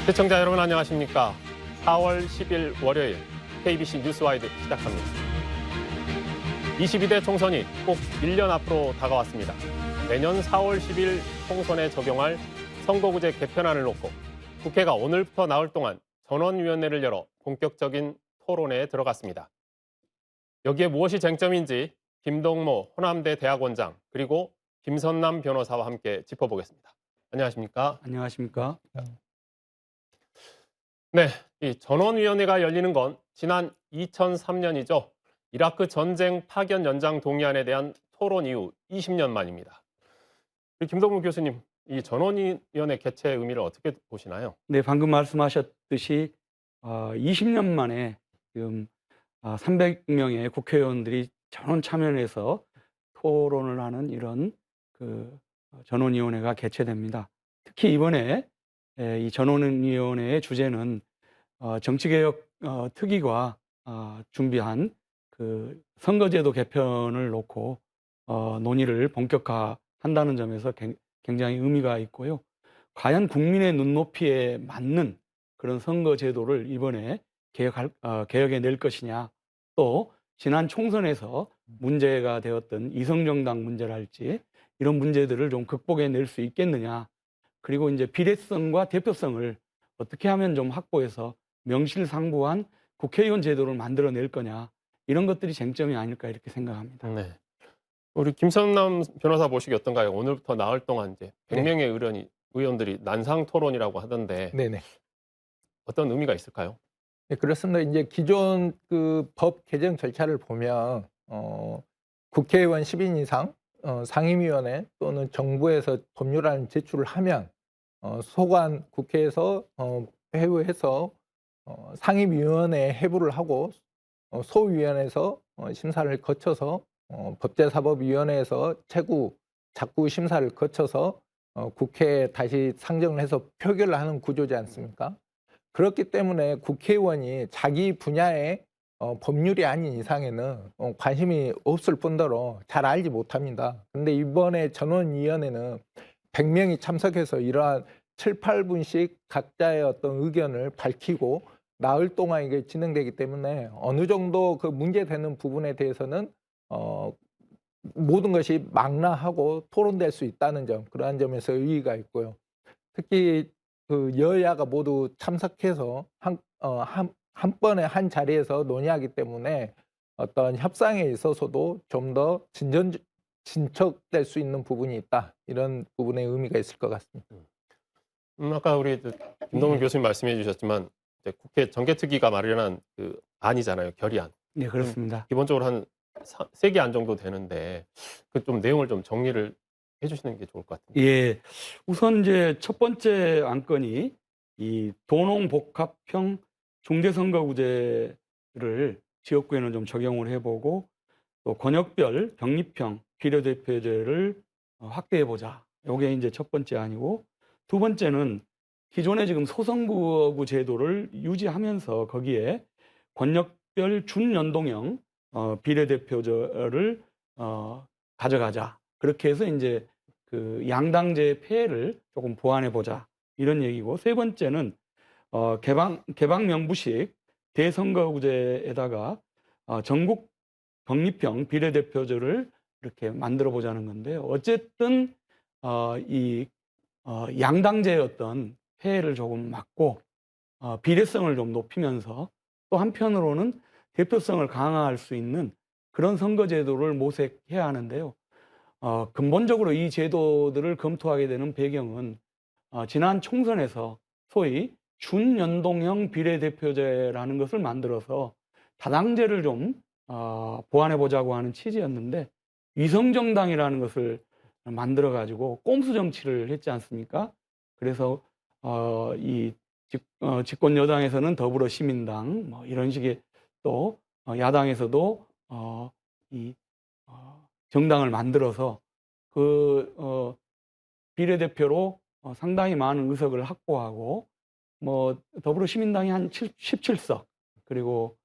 시청자 여러분 안녕하십니까? 4월 10일 월요일 KBC 뉴스와이드 시작합니다. 22대 총선이 꼭 1년 앞으로 다가왔습니다. 내년 4월 10일 총선에 적용할 선거구제 개편안을 놓고 국회가 오늘부터 나흘 동안 전원위원회를 열어 본격적인 토론에 들어갔습니다. 여기에 무엇이 쟁점인지 김동모 호남대 대학원장 그리고 김선남 변호사와 함께 짚어보겠습니다. 안녕하십니까? 안녕하십니까? 네, 이 전원위원회가 열리는 건 지난 2003년이죠. 이라크 전쟁 파견 연장 동의안에 대한 토론 이후 20년 만입니다. 우리 김동문 교수님, 이 전원위원회 개최의 의미를 어떻게 보시나요? 네, 방금 말씀하셨듯이 20년 만에 지금 300명의 국회의원들이 전원 참여해서 토론을 하는 이런 전원위원회가 개최됩니다. 특히 이번에 이 전원위원회의 주제는 정치개혁 특위가 준비한 선거제도 개편을 놓고 논의를 본격화한다는 점에서 굉장히 의미가 있고요. 과연 국민의 눈높이에 맞는 그런 선거제도를 이번에 개혁해 낼 것이냐, 또 지난 총선에서 문제가 되었던 이성정당 문제랄지 이런 문제들을 좀 극복해 낼 수 있겠느냐, 그리고 이제 비례성과 대표성을 어떻게 하면 좀 확보해서 명실상부한 국회의원 제도를 만들어낼 거냐, 이런 것들이 쟁점이 아닐까 이렇게 생각합니다. 네. 우리 김선남 변호사 보시기 어떤가요? 오늘부터 나흘 동안 이제 100명의 의원들이 난상 토론이라고 하던데 네네. 어떤 의미가 있을까요? 네, 그렇습니다. 이제 기존 법 개정 절차를 보면 국회의원 10인 이상 상임위원회 또는 정부에서 법률안 제출을 하면 소관 국회에서 회부해서 상임위원회에 회부를 하고 소위원회에서 심사를 거쳐서 법제사법위원회에서 작구 심사를 거쳐서 국회에 다시 상정을 해서 표결을 하는 구조지 않습니까? 그렇기 때문에 국회의원이 자기 분야의 법률이 아닌 이상에는 관심이 없을 뿐더러 잘 알지 못합니다. 근데 이번에 전원위원회는 100명이 참석해서 이러한 7, 8분씩 각자의 어떤 의견을 밝히고 나흘 동안 이게 진행되기 때문에 어느 정도 그 문제되는 부분에 대해서는 모든 것이 망라하고 토론될 수 있다는 점, 그러한 점에서 의의가 있고요. 특히 여야가 모두 참석해서 한 번에 한 자리에서 논의하기 때문에 어떤 협상에 있어서도 좀 더 진척될 수 있는 부분이 있다, 이런 부분에 의미가 있을 것 같습니다. 아까 우리 김동문 교수님 말씀해 주셨지만 이제 국회 정개특위가 마련한 안이잖아요, 결의안. 네, 그렇습니다. 기본적으로 한 3개 안 정도 되는데 좀 내용을 좀 정리를 해주시는 게 좋을 것 같습니다. 예, 우선 이제 첫 번째 안건이 이 도농복합형 중대선거구제를 지역구에는 좀 적용을 해보고, 또 권역별 병립형 비례대표제를 확대해보자. 이게 이제 첫 번째 안이고, 두 번째는 기존의 지금 소선거구 제도를 유지하면서 거기에 권역별 준연동형 비례대표제를 가져가자. 그렇게 해서 이제 양당제 폐해를 조금 보완해 보자, 이런 얘기고, 세 번째는 개방 명부식 대선거구제에다가 전국 병립형 비례대표제를 이렇게 만들어 보자는 건데요. 어쨌든 이 양당제의 어떤 폐해를 조금 막고 비례성을 좀 높이면서, 또 한편으로는 대표성을 강화할 수 있는 그런 선거제도를 모색해야 하는데요. 근본적으로 이 제도들을 검토하게 되는 배경은 지난 총선에서 소위 준연동형 비례대표제라는 것을 만들어서 다당제를 좀 보완해 보자고 하는 취지였는데, 위성정당이라는 것을 만들어 가지고 꼼수 정치를 했지 않습니까? 그래서 이 집권 여당에서는 더불어시민당 뭐 이런 식의, 또 야당에서도 이 정당을 만들어서 비례대표로 상당히 많은 의석을 확보하고, 뭐 더불어시민당이 한 17석, 그리고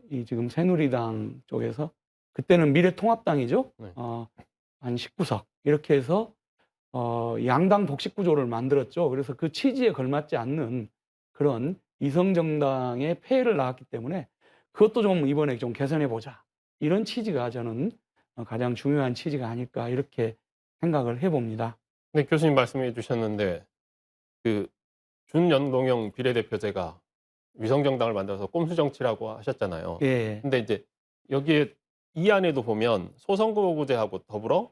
이 지금 새누리당 쪽에서, 그때는 미래통합당이죠. 네. 한 19석, 이렇게 해서 양당 독식 구조를 만들었죠. 그래서 그 취지에 걸맞지 않는 그런 이성 정당의 폐해를 낳았기 때문에 그것도 좀 이번에 좀 개선해 보자. 이런 취지가 저는 가장 중요한 취지가 아닐까 이렇게 생각을 해 봅니다. 네, 교수님 말씀해 주셨는데 그 준연동형 비례대표제가 위성정당을 만들어서 꼼수 정치라고 하셨잖아요. 예. 근데 이제 여기에 이 안에도 보면 소선거구제하고 더불어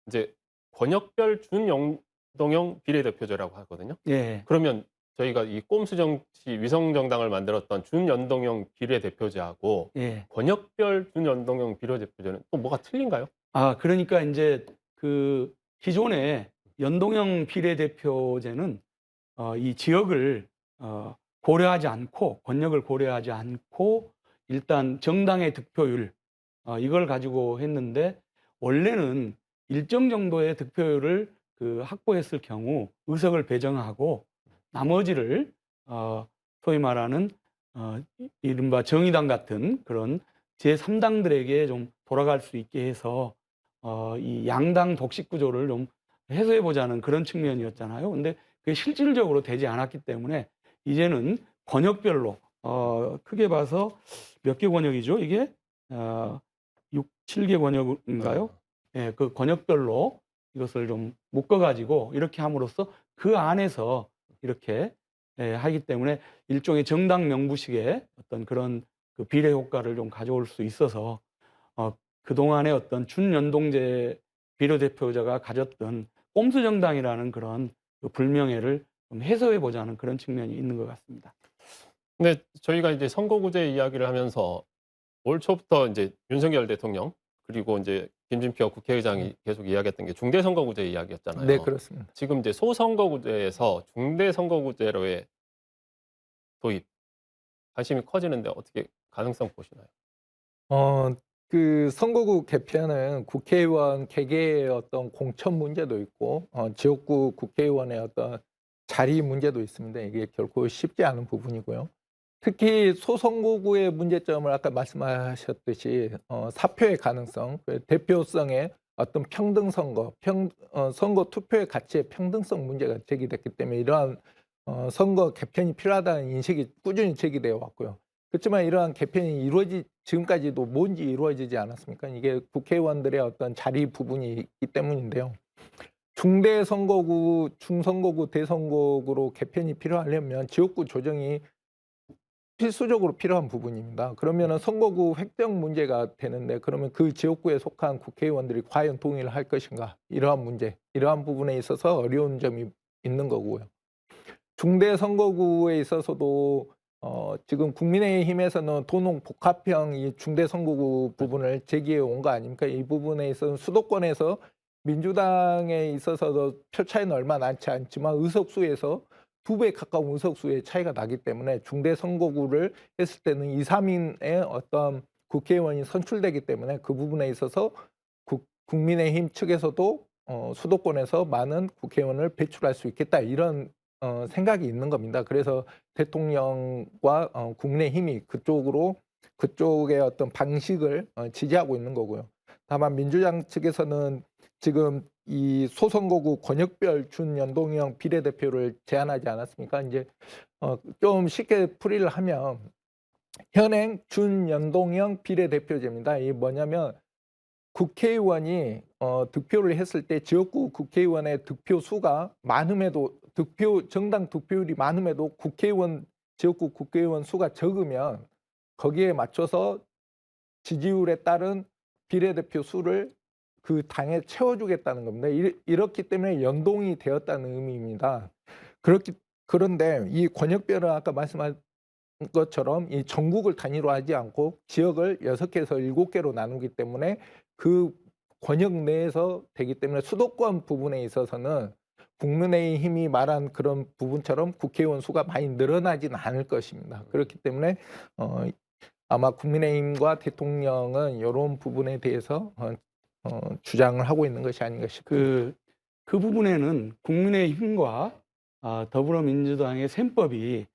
이제 권역별 준연동형 비례대표제라고 하거든요. 예. 그러면 저희가 이 꼼수 정치 위성정당을 만들었던 준연동형 비례대표제하고 예. 권역별 준연동형 비례대표제는 또 뭐가 틀린가요? 그러니까 인제 그 기존의 연동형 비례대표제는 이 지역을 고려하지 않고 권역을 고려하지 않고 일단 정당의 득표율 이걸 가지고 했는데 원래는 일정 정도의 득표율을 확보했을 경우 의석을 배정하고 나머지를 소위 말하는 이른바 정의당 같은 그런 제3당들에게 좀 돌아갈 수 있게 해서 이 양당 독식 구조를 좀 해소해 보자는 그런 측면이었잖아요. 근데 그게 실질적으로 되지 않았기 때문에 이제는 권역별로 크게 봐서 몇 개 권역이죠, 이게? 6, 7개 권역인가요? 예, 그 권역별로 이것을 좀 묶어 가지고 이렇게 함으로써 그 안에서 이렇게 하기 때문에 일종의 정당 명부식의 어떤 그런 그 비례 효과를 좀 가져올 수 있어서 그동안의 어떤 준연동제 비례대표제가 가졌던 꼼수 정당이라는 그런 그 불명예를 좀 해소해 보자는 그런 측면이 있는 것 같습니다. 근데 저희가 이제 선거구제 이야기를 하면서 올 초부터 이제 윤석열 대통령 그리고 이제 김진표 국회의장이 계속 이야기했던 게 중대선거구제 이야기였잖아요. 네, 그렇습니다. 지금 이제 소선거구제에서 중대선거구제로의 도입 관심이 커지는데 어떻게 가능성 보시나요? 그 선거구 개편은 국회의원 개개의 어떤 공천 문제도 있고 지역구 국회의원의 어떤 자리 문제도 있습니다. 이게 결코 쉽지 않은 부분이고요. 특히 소선거구의 문제점을 아까 말씀하셨듯이 사표의 가능성, 그 대표성의 어떤 평등 선거, 선거 투표의 가치의 평등성 문제가 제기됐기 때문에 이러한 선거 개편이 필요하다는 인식이 꾸준히 제기되어 왔고요. 그렇지만 이러한 개편이 지금까지도 뭔지 이루어지지 않았습니까? 이게 국회의원들의 어떤 자리 부분이 있기 때문인데요. 중대선거구, 중선거구, 대선거구로 개편이 필요하려면 지역구 조정이 필수적으로 필요한 부분입니다. 그러면은 선거구 획정 문제가 되는데 그러면 그 지역구에 속한 국회의원들이 과연 동의를 할 것인가? 이러한 문제, 이러한 부분에 있어서 어려운 점이 있는 거고요. 중대 선거구에 있어서도 지금 국민의힘에서는 도농 복합형 이 중대 선거구 부분을 제기해 온 거 아닙니까? 이 부분에 있어서는 수도권에서 민주당에 있어서도 표 차이는 얼마 많지 않지만 의석수에서 2배 가까운 의석수의 차이가 나기 때문에 중대 선거구를 했을 때는 2, 3인의 어떤 국회의원이 선출되기 때문에 그 부분에 있어서 국민의힘 측에서도 수도권에서 많은 국회의원을 배출할 수 있겠다 이런 생각이 있는 겁니다. 그래서 대통령과 국민의힘이 그쪽의 어떤 방식을 지지하고 있는 거고요. 다만 민주당 측에서는 지금 이 소선거구 권역별 준연동형 비례대표를 제안하지 않았습니까? 이제 좀 쉽게 풀이를 하면 현행 준연동형 비례대표제입니다. 이게 뭐냐면 국회의원이 득표를 했을 때 지역구 국회의원의 득표 수가 많음에도 정당 득표율이 많음에도 지역구 국회의원 수가 적으면 거기에 맞춰서 지지율에 따른 비례대표 수를 그 당에 채워주겠다는 겁니다. 이렇기 때문에 연동이 되었다는 의미입니다. 그런데 이 권역별은 아까 말씀한 것처럼 이 전국을 단위로 하지 않고 지역을 6개에서 7개로 나누기 때문에 그 권역 내에서 되기 때문에 수도권 부분에 있어서는 국민의힘이 말한 그런 부분처럼 국회의원 수가 많이 늘어나지는 않을 것입니다. 그렇기 때문에 아마 국민의힘과 대통령은 이런 부분에 대해서 주장을 하고 있는 것이 아닌가 싶습니다. 그 부분에는 국민의힘과 더불어민주당의 셈법이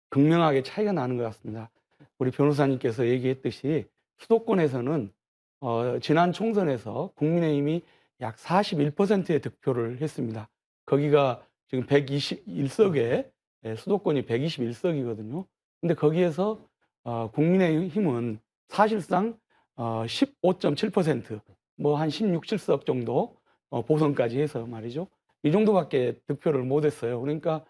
극명하게 차이가 나는 것 같습니다. 우리 변호사님께서 얘기했듯이 수도권에서는 지난 총선에서 국민의힘이 약 41%의 득표를 했습니다. 거기가 지금 121석에 수도권이 121석이거든요. 근데 거기에서 국민의힘은 사실상 15.7%, 뭐 한 16, 7석 정도 보선까지 해서 말이죠. 이 정도밖에 득표를 못했어요. 그러니까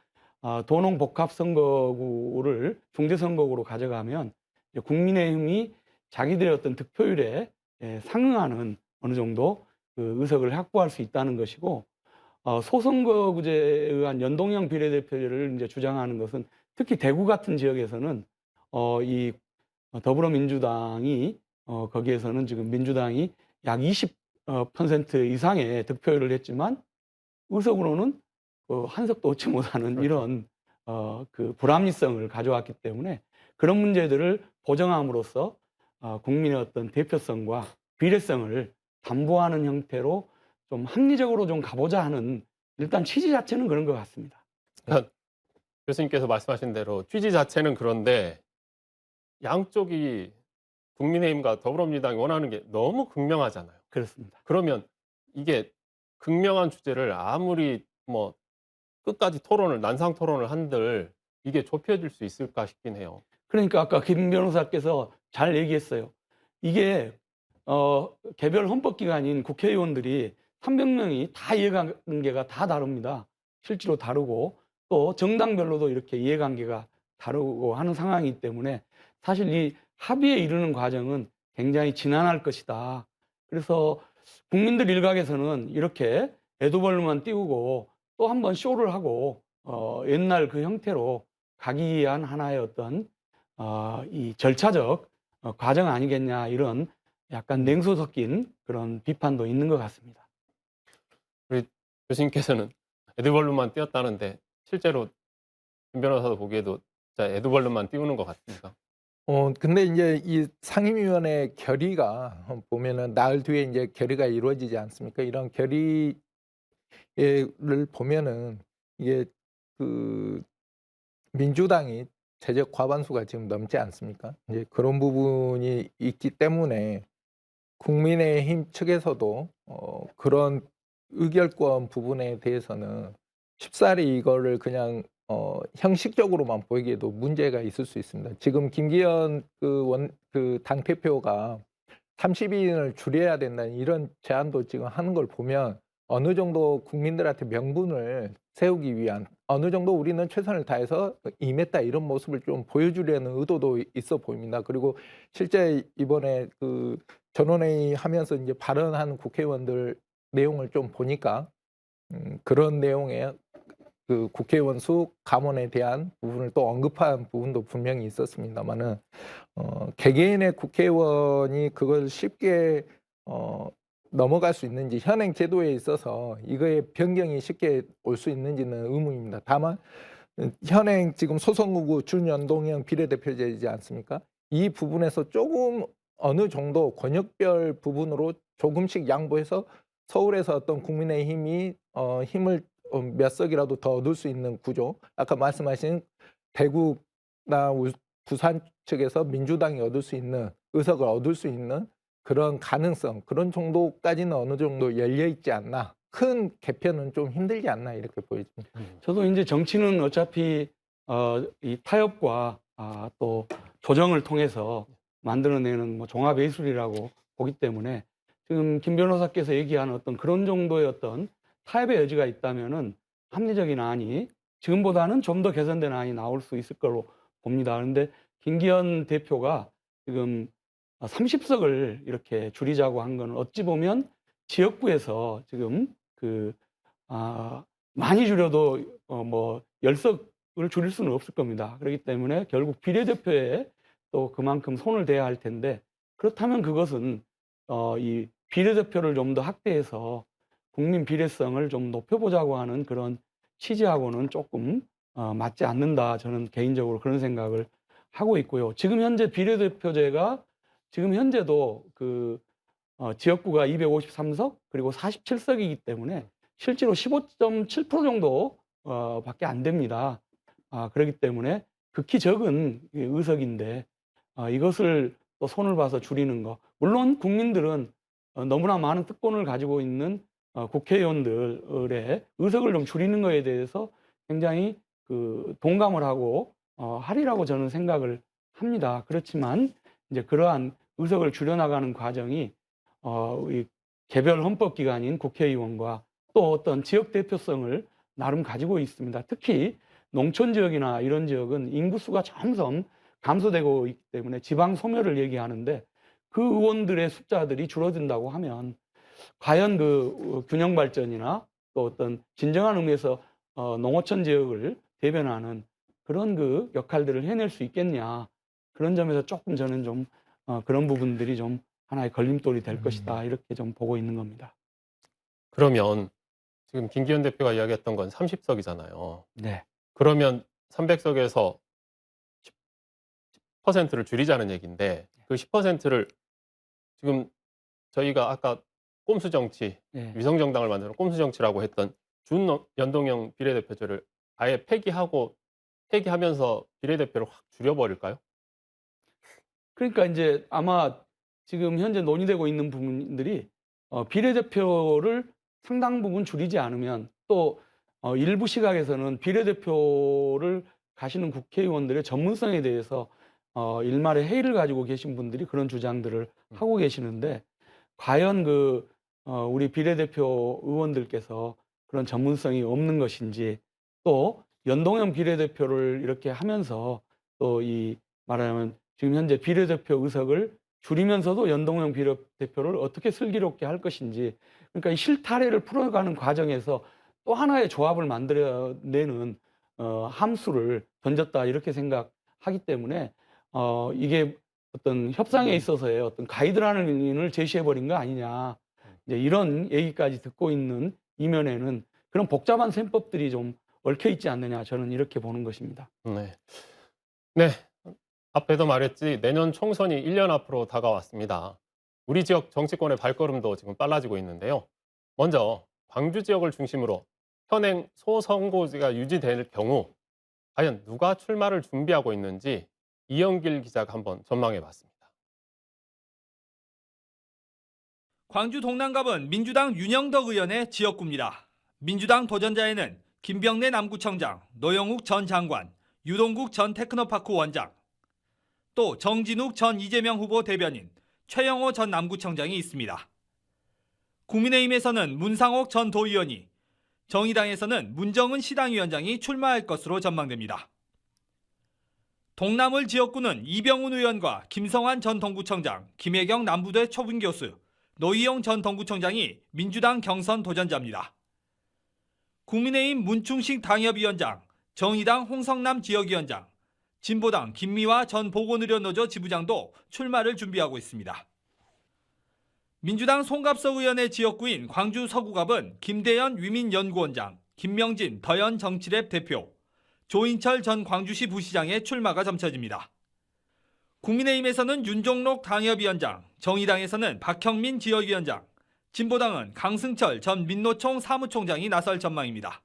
도농복합선거구를 중대선거구로 가져가면 이제 국민의힘이 자기들의 어떤 득표율에 상응하는 어느 정도 그 의석을 확보할 수 있다는 것이고, 소선거구제에 의한 연동형 비례대표제를 이제 주장하는 것은 특히 대구 같은 지역에서는 이 더불어민주당이 거기에서는 지금 민주당이 약 20% 이상의 득표율을 했지만 의석으로는 한 석도 얻지 못하는 이런 그 불합리성을 가져왔기 때문에 그런 문제들을 보정함으로써 국민의 어떤 대표성과 비례성을 담보하는 형태로 좀 합리적으로 좀 가보자 하는 일단 취지 자체는 그런 것 같습니다. 교수님께서 말씀하신 대로 취지 자체는 그런데 양쪽이 국민의힘과 더불어민주당이 원하는 게 너무 극명하잖아요. 그렇습니다. 그러면 이게 극명한 주제를 아무리 뭐 끝까지 토론을 난상 토론을 한들 이게 좁혀질 수 있을까 싶긴 해요. 그러니까 아까 김 변호사께서 잘 얘기했어요. 이게 개별 헌법기관인 국회의원들이 300명이 다 이해관계가 다 다릅니다. 실제로 다르고 또 정당별로도 이렇게 이해관계가 다르고 하는 상황이기 때문에 사실 이 합의에 이르는 과정은 굉장히 지난할 것이다. 그래서 국민들 일각에서는 이렇게 에드벌룬만 띄우고 또 한 번 쇼를 하고 옛날 그 형태로 가기 위한 하나의 어떤 이 절차적 과정 아니겠냐, 이런 약간 냉소 섞인 그런 비판도 있는 것 같습니다. 우리 교수님께서는 에드벌룬만 띄웠다는데 실제로 김 변호사도 보기에도 진짜 에드벌룬만 띄우는 것 같습니다. 근데 이제 이 상임위원회 결의가 보면은 나흘 뒤에 이제 결의가 이루어지지 않습니까? 이런 결의를 보면은 이게 그 민주당이 제적 과반수가 지금 넘지 않습니까? 이제 그런 부분이 있기 때문에 국민의힘 측에서도 그런 의결권 부분에 대해서는 쉽사리 이거를 그냥 형식적으로만 보이기에도 문제가 있을 수 있습니다. 지금 김기현 그 당대표가 30인을 줄여야 된다는 이런 제안도 지금 하는 걸 보면 어느 정도 국민들한테 명분을 세우기 위한, 어느 정도 우리는 최선을 다해서 임했다, 이런 모습을 좀 보여주려는 의도도 있어 보입니다. 그리고 실제 이번에 그 전원회의 하면서 이제 발언한 국회의원들 내용을 좀 보니까 그런 내용의 그 국회의원 수 감원에 대한 부분을 또 언급한 부분도 분명히 있었습니다만은 개개인의 국회의원이 그걸 쉽게 넘어갈 수 있는지, 현행 제도에 있어서 이거의 변경이 쉽게 올 수 있는지는 의문입니다. 다만 현행 지금 소선거구 준연동형 비례대표제이지 않습니까? 이 부분에서 조금 어느 정도 권역별 부분으로 조금씩 양보해서 서울에서 어떤 국민의힘이 힘을 몇 석이라도 더 얻을 수 있는 구조, 아까 말씀하신 대구나 부산 측에서 민주당이 얻을 수 있는 의석을 얻을 수 있는 그런 가능성, 그런 정도까지는 어느 정도 열려 있지 않나, 큰 개편은 좀 힘들지 않나, 이렇게 보여집니다. 저도 이제 정치는 어차피 이 타협과 또 조정을 통해서 만들어내는 뭐 종합 예술이라고 보기 때문에 지금 김 변호사께서 얘기한 어떤 그런 정도의 어떤 타협의 여지가 있다면은 합리적인 안이 지금보다는 좀 더 개선된 안이 나올 수 있을 거로 봅니다. 그런데 김기현 대표가 지금 30석을 이렇게 줄이자고 한 거는 어찌 보면 지역구에서 지금 많이 줄여도 뭐 10석을 줄일 수는 없을 겁니다. 그렇기 때문에 결국 비례대표에 또 그만큼 손을 대야 할 텐데, 그렇다면 그것은 이 비례대표를 좀 더 확대해서 국민 비례성을 좀 높여보자고 하는 그런 취지하고는 조금 맞지 않는다, 저는 개인적으로 그런 생각을 하고 있고요. 지금 현재 비례대표제가 지금 현재도 그 지역구가 253석 그리고 47석이기 때문에 실제로 15.7% 정도 밖에 안 됩니다. 그렇기 때문에 극히 적은 의석인데 이것을 또 손을 봐서 줄이는 거, 물론 국민들은 너무나 많은 특권을 가지고 있는 국회의원들의 의석을 좀 줄이는 것에 대해서 굉장히 동감을 하고 하리라고 저는 생각을 합니다. 그렇지만 이제 그러한 의석을 줄여나가는 과정이 이 개별 헌법기관인 국회의원과 또 어떤 지역 대표성을 나름 가지고 있습니다. 특히 농촌 지역이나 이런 지역은 인구수가 점점 감소되고 있기 때문에 지방 소멸을 얘기하는데 그 의원들의 숫자들이 줄어든다고 하면 과연 균형 발전이나 또 어떤 진정한 의미에서 농어촌 지역을 대변하는 그런 역할들을 해낼 수 있겠냐. 그런 점에서 조금 저는 좀 그런 부분들이 좀 하나의 걸림돌이 될 것이다. 이렇게 좀 보고 있는 겁니다. 그러면 지금 김기현 대표가 이야기했던 건 30석이잖아요. 네. 그러면 300석에서 10%를 줄이자는 얘기인데 그 10%를 지금 저희가 아까 꼼수 정치, 네. 위성 정당을 만들어 꼼수 정치라고 했던 준연동형 비례대표제를 아예 폐기하면서 비례대표를 확 줄여버릴까요? 그러니까 이제 아마 지금 현재 논의되고 있는 부분들이 비례대표를 상당 부분 줄이지 않으면 또 일부 시각에서는 비례대표를 가시는 국회의원들의 전문성에 대해서 일말의 회의를 가지고 계신 분들이 그런 주장들을 하고 계시는데 과연 우리 비례대표 의원들께서 그런 전문성이 없는 것인지 또 연동형 비례대표를 이렇게 하면서 또 말하자면 지금 현재 비례대표 의석을 줄이면서도 연동형 비례대표를 어떻게 슬기롭게 할 것인지 그러니까 이 실타래를 풀어가는 과정에서 또 하나의 조합을 만들어내는 함수를 던졌다 이렇게 생각하기 때문에 이게 어떤 협상에 있어서의 어떤 가이드라인을 제시해버린 거 아니냐 이제 이런 얘기까지 듣고 있는 이면에는 그런 복잡한 셈법들이 좀 얽혀 있지 않느냐 저는 이렇게 보는 것입니다. 네. 네. 앞에도 말했지 내년 총선이 1년 앞으로 다가왔습니다. 우리 지역 정치권의 발걸음도 지금 빨라지고 있는데요. 먼저 광주 지역을 중심으로 현행 소선거제가 유지될 경우 과연 누가 출마를 준비하고 있는지 이영길 기자가 한번 전망해 봤습니다. 광주 동남갑은 민주당 윤영덕 의원의 지역구입니다. 민주당 도전자에는 김병래 남구청장, 노영욱 전 장관, 유동국 전 테크노파크 원장, 또 정진욱 전 이재명 후보 대변인, 최영호 전 남구청장이 있습니다. 국민의힘에서는 문상옥 전 도의원이, 정의당에서는 문정은 시당위원장이 출마할 것으로 전망됩니다. 동남을 지역구는 이병훈 의원과 김성환 전 동구청장, 김혜경 남부대 초분교수, 노희용 전 동구청장이 민주당 경선 도전자입니다. 국민의힘 문충식 당협위원장, 정의당 홍성남 지역위원장, 진보당 김미화 전 보건의료노조 지부장도 출마를 준비하고 있습니다. 민주당 송갑석 의원의 지역구인 광주 서구갑은 김대현 위민연구원장, 김명진 더현 정치랩 대표, 조인철 전 광주시 부시장의 출마가 점쳐집니다. 국민의힘에서는 윤종록 당협위원장, 정의당에서는 박형민 지역위원장, 진보당은 강승철 전 민노총 사무총장이 나설 전망입니다.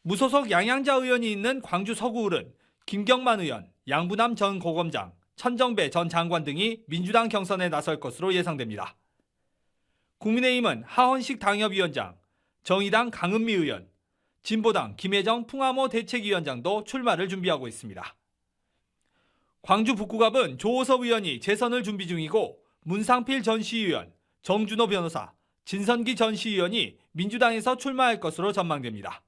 무소속 양양자 의원이 있는 광주 서구을은 김경만 의원, 양부남 전 고검장, 천정배 전 장관 등이 민주당 경선에 나설 것으로 예상됩니다. 국민의힘은 하헌식 당협위원장, 정의당 강은미 의원, 진보당 김혜정 풍암호 대책위원장도 출마를 준비하고 있습니다. 광주 북구갑은 조호섭 의원이 재선을 준비 중이고 문상필 전 시의원, 정준호 변호사, 진선기 전 시의원이 민주당에서 출마할 것으로 전망됩니다.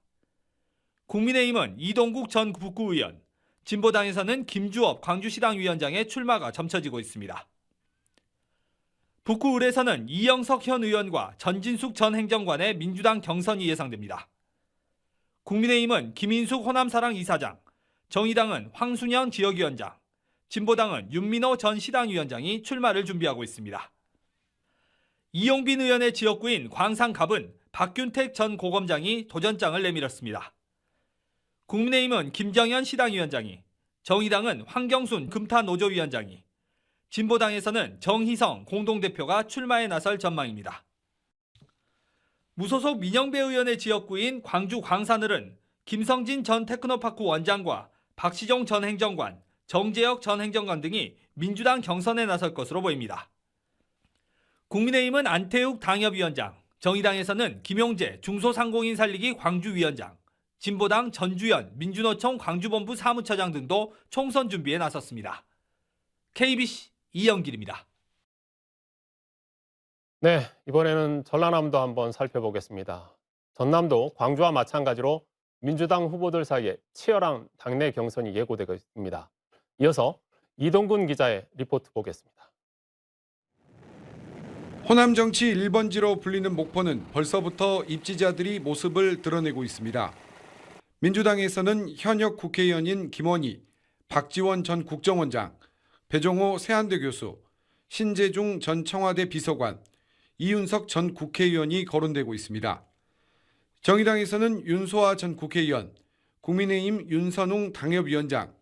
국민의힘은 이동국 전 북구의원, 진보당에서는 김주업 광주시당 위원장의 출마가 점쳐지고 있습니다. 북구을에서는 이영석 현 의원과 전진숙 전 행정관의 민주당 경선이 예상됩니다. 국민의힘은 김인숙 호남사랑 이사장, 정의당은 황순현 지역위원장, 진보당은 윤민호 전 시당위원장이 출마를 준비하고 있습니다. 이용빈 의원의 지역구인 광산갑은 박균택 전 고검장이 도전장을 내밀었습니다. 국민의힘은 김정현 시당위원장이, 정의당은 황경순 금타노조위원장이, 진보당에서는 정희성 공동대표가 출마에 나설 전망입니다. 무소속 민영배 의원의 지역구인 광주 광산을은 김성진 전 테크노파크 원장과 박시종 전 행정관, 정재혁 전 행정관 등이 민주당 경선에 나설 것으로 보입니다. 국민의힘은 안태욱 당협위원장, 정의당에서는 김용재 중소상공인 살리기 광주위원장, 진보당 전주현 민주노총 광주본부 사무처장 등도 총선 준비에 나섰습니다. KBC 이영길입니다. 네, 이번에는 전라남도 한번 살펴보겠습니다. 전남도 광주와 마찬가지로 민주당 후보들 사이에 치열한 당내 경선이 예고되고 있습니다. 이어서 이동근 기자의 리포트 보겠습니다. 호남 정치 1번지로 불리는 목포는 벌써부터 입지자들이 모습을 드러내고 있습니다. 민주당에서는 현역 국회의원인 김원희, 박지원 전 국정원장, 배종호 세한대 교수, 신재중 전 청와대 비서관, 이윤석 전 국회의원이 거론되고 있습니다. 정의당에서는 윤소아 전 국회의원, 국민의힘 윤선웅 당협위원장,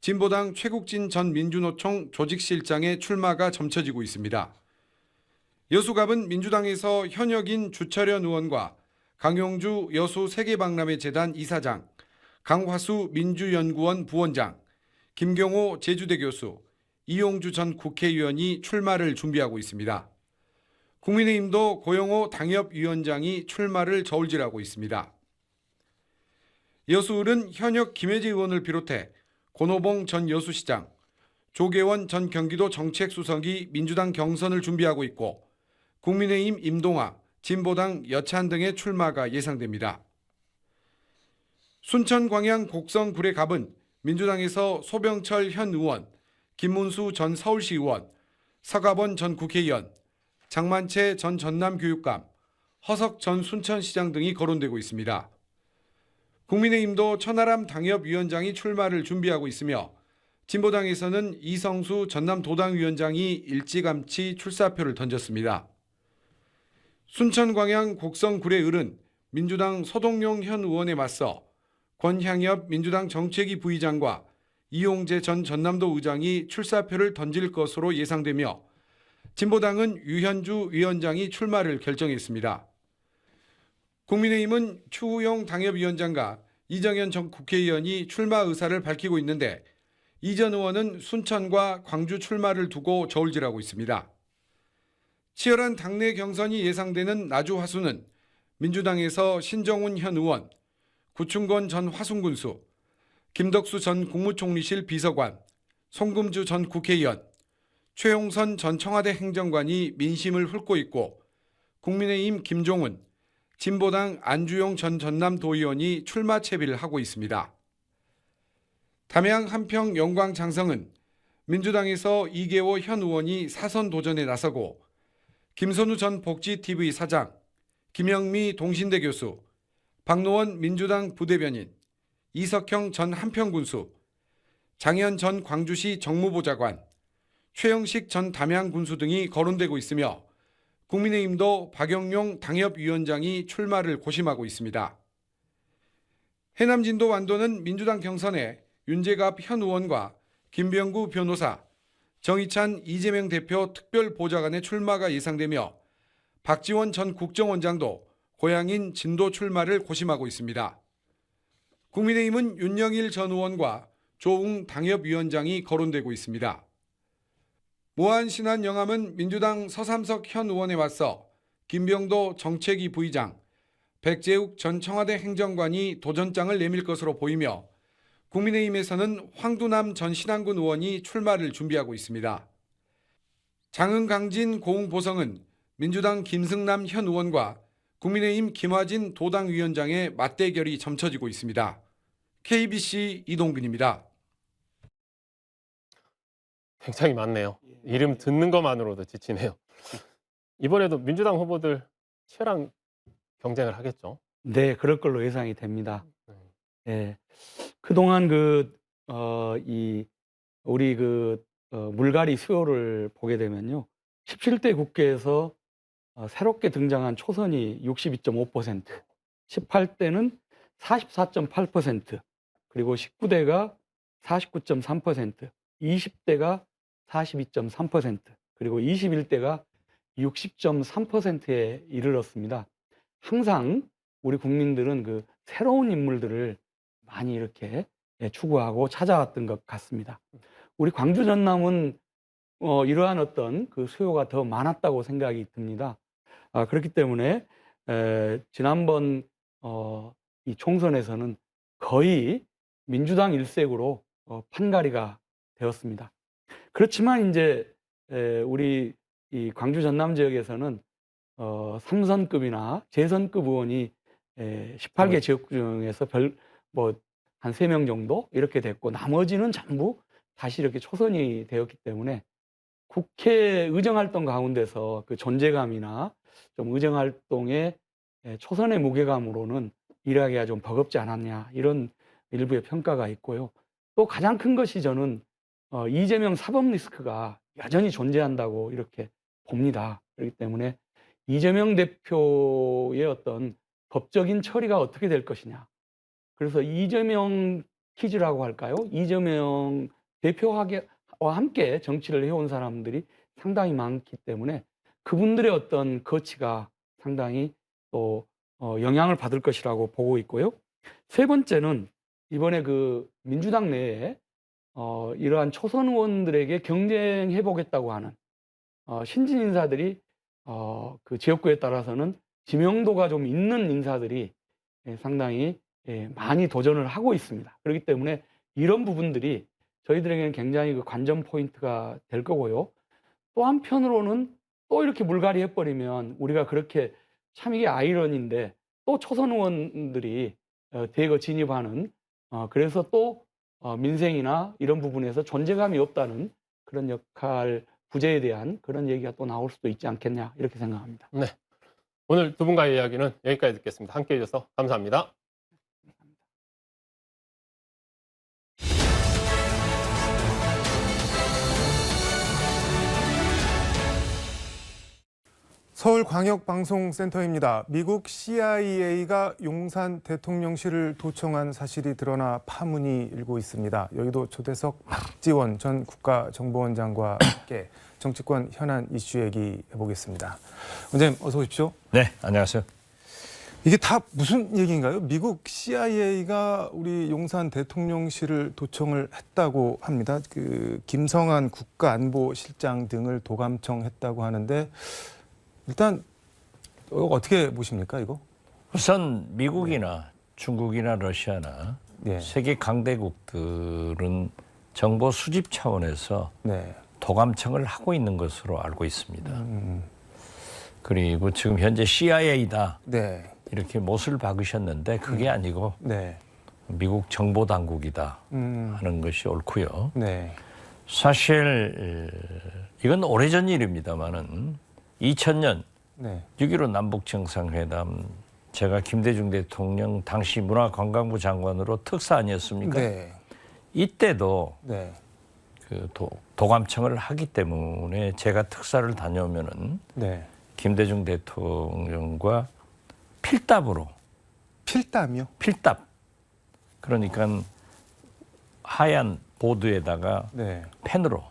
진보당 최국진 전 민주노총 조직실장의 출마가 점쳐지고 있습니다. 여수갑은 민주당에서 현역인 주철현 의원과 강용주 여수 세계박람회재단 이사장, 강화수 민주연구원 부원장, 김경호 제주대 교수, 이용주 전 국회의원이 출마를 준비하고 있습니다. 국민의힘도 고영호 당협위원장이 출마를 저울질하고 있습니다. 여수을은 현역 김혜지 의원을 비롯해 권오봉 전 여수시장, 조계원 전 경기도 정책수석이 민주당 경선을 준비하고 있고 국민의힘 임동아, 진보당 여찬 등의 출마가 예상됩니다. 순천 광양 곡성 구례갑은 민주당에서 소병철 현 의원, 김문수 전 서울시 의원, 서가번 전 국회의원, 장만채 전 전남교육감, 허석 전 순천시장 등이 거론되고 있습니다. 국민의힘도 천하람 당협위원장이 출마를 준비하고 있으며 진보당에서는 이성수 전남도당위원장이 일찌감치 출사표를 던졌습니다. 순천광양 곡성구례을은 민주당 서동용 현 의원에 맞서 권향엽 민주당 정책위 부의장과 이용재 전 전남도 의장이 출사표를 던질 것으로 예상되며 진보당은 유현주 위원장이 출마를 결정했습니다. 국민의힘은 추우용 당협위원장과 이정현 전 국회의원이 출마 의사를 밝히고 있는데 이 전 의원은 순천과 광주 출마를 두고 저울질하고 있습니다. 치열한 당내 경선이 예상되는 나주 화수는 민주당에서 신정훈 현 의원, 구충권 전 화순군수, 김덕수 전 국무총리실 비서관, 송금주 전 국회의원, 최용선 전 청와대 행정관이 민심을 훑고 있고 국민의힘 김종은, 진보당 안주용 전 전남도의원이 출마 채비를 하고 있습니다. 담양 한평 영광 장성은 민주당에서 이계호 현 의원이 사선 도전에 나서고 김선우 전 복지TV 사장, 김영미 동신대 교수, 박노원 민주당 부대변인, 이석형 전 한평군수, 장현 전 광주시 정무보좌관, 최영식 전 담양군수 등이 거론되고 있으며 국민의힘도 박영용 당협위원장이 출마를 고심하고 있습니다. 해남진도 완도는 민주당 경선에 윤재갑 현 의원과 김병구 변호사, 정의찬 이재명 대표 특별보좌관의 출마가 예상되며 박지원 전 국정원장도 고향인 진도 출마를 고심하고 있습니다. 국민의힘은 윤영일 전 의원과 조웅 당협위원장이 거론되고 있습니다. 무한 신안 영암은 민주당 서삼석 현 의원에 맞서 김병도 정책위 부의장, 백재욱 전 청와대 행정관이 도전장을 내밀 것으로 보이며 국민의힘에서는 황두남 전 신안군 의원이 출마를 준비하고 있습니다. 장흥 강진 고흥 보성은 민주당 김승남 현 의원과 국민의힘 김화진 도당위원장의 맞대결이 점쳐지고 있습니다. KBC 이동근입니다. 굉장히 많네요. 이름 듣는 것만으로도 지치네요. 이번에도 민주당 후보들 치열한 경쟁을 하겠죠. 네, 그럴 걸로 예상이 됩니다. 예. 그동안 물갈이 수요를 보게 되면요. 17대 국회에서 새롭게 등장한 초선이 62.5%, 18대는 44.8%, 그리고 19대가 49.3%, 20대가 42.3%, 그리고 21대가 60.3%에 이르렀습니다. 항상 우리 국민들은 그 새로운 인물들을 많이 이렇게 추구하고 찾아왔던 것 같습니다. 우리 광주 전남은 이러한 어떤 그 수요가 더 많았다고 생각이 듭니다. 그렇기 때문에 지난번 이 총선에서는 거의 민주당 일색으로 판가리가 되었습니다. 그렇지만 이제 우리 이 광주 전남 지역에서는 3선급이나 재선급 의원이 18개 지역 중에서 한 3명 정도 이렇게 됐고, 나머지는 전부 다시 이렇게 초선이 되었기 때문에 국회 의정활동 가운데서 그 존재감이나 좀 의정활동의 초선의 무게감으로는 일하기가 좀 버겁지 않았냐, 이런 일부의 평가가 있고요. 또 가장 큰 것이 저는 이재명 사법 리스크가 여전히 존재한다고 이렇게 봅니다. 그렇기 때문에 이재명 대표의 어떤 법적인 처리가 어떻게 될 것이냐. 그래서 이재명 퀴즈라고 할까요? 이재명 대표와 함께 정치를 해온 사람들이 상당히 많기 때문에 그분들의 어떤 거치가 상당히 또 영향을 받을 것이라고 보고 있고요. 세 번째는 이번에 그 민주당 내에 이러한 초선 의원들에게 경쟁해 보겠다고 하는 신진 인사들이 그 지역구에 따라서는 지명도가 좀 있는 인사들이 상당히 많이 도전을 하고 있습니다. 그렇기 때문에 이런 부분들이 저희들에게는 굉장히 그 관전 포인트가 될 거고요. 또 한편으로는 또 이렇게 물갈이 해버리면 우리가 그렇게 참 이게 아이러니인데 또 초선 의원들이 대거 진입하는 그래서 또 민생이나 이런 부분에서 존재감이 없다는 그런 역할 부재에 대한 그런 얘기가 또 나올 수도 있지 않겠냐, 이렇게 생각합니다. 네. 오늘 두 분과의 이야기는 여기까지 듣겠습니다. 함께 해주셔서 감사합니다. 서울광역방송센터입니다. 미국 CIA가 용산 대통령실을 도청한 사실이 드러나 파문이 일고 있습니다. 여의도 조대석 박지원 전 국가정보원장과 함께 정치권 현안 이슈 얘기해보겠습니다. 원장님 어서 오십시오. 네, 안녕하세요. 이게 다 무슨 얘기인가요? 미국 CIA가 우리 용산 대통령실을 도청을 했다고 합니다. 그 김성한 국가안보실장 등을 도감청했다고 하는데 일단 어떻게 보십니까 이거? 우선 미국이나 중국이나 러시아나 네. 세계 강대국들은 정보 수집 차원에서 네. 도감청을 하고 있는 것으로 알고 있습니다. 그리고 지금 현재 CIA다 네. 이렇게 못을 박으셨는데 그게 아니고 네. 미국 정보당국이다 하는 것이 옳고요. 네. 사실 이건 오래전 일입니다만은 2000년 네. 6.15 남북정상회담, 제가 김대중 대통령 당시 문화관광부 장관으로 특사 아니었습니까? 네. 이때도 네. 그 도감청을 하기 때문에 제가 특사를 다녀오면은 네. 김대중 대통령과 필답으로 필담이요? 필답, 그러니까 하얀 보드에다가 네. 펜으로